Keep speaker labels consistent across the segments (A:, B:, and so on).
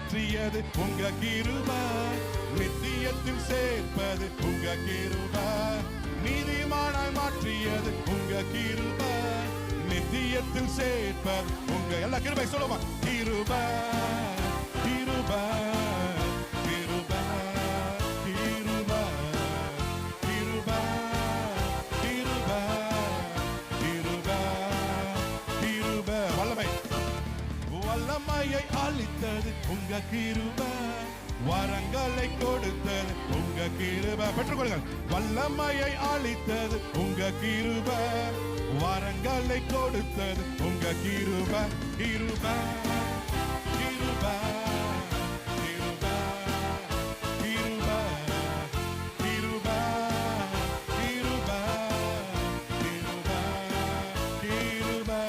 A: மாற்றியது உங்க கிருபை, நித்தியத்தில் சேர்ப்பது உங்க கிருபை. நீதிமானாய் மாற்றியது உங்க கிருபை, நித்தியத்தில் சேர்ப்பது உங்க. எல்லா கிருபை சொல்லுமா, கிருபை கிருபை கிருபை கிருபை கிருபை கிருபை கிருபை கிருபை. வல்லமை வல்லமையை அளித்தது உங்க கிருபை, வரங்களை கொடுத்தது உங்க கிருபை. பெற்றுக்கொள்ளுங்கள். வல்லமையை அளித்தது உங்க கிருபை, வரங்களை கொடுத்தது உங்க கிருபை. கிருபை கிருபை கிருபை கிருபை கிருபை கிருபை கிருபை கிருபை.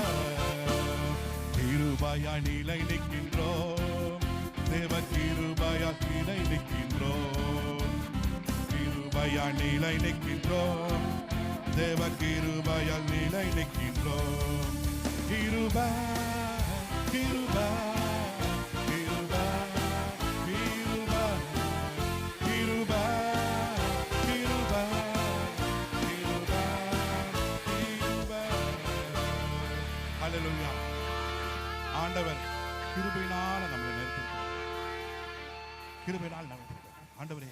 A: கிருபையா நிலை நிற்கின்றோம், தேவ கிருபையா நிலை நிற்கின்றோம். கிருபையா நிலை நிற்கின்றோம், தேவ கிருபையா நிலை நிற்கின்றோம். கிருபை கிருபை கிருபை கிருபை கிருபை கிருபை கிருபை கிருபை. ஹல்லேலூயா. ஆண்டவர் கிருபையினால நம்மளை நிறுத்திருக்கிறார். கிருபையினால் நம்ம ஆண்டவரே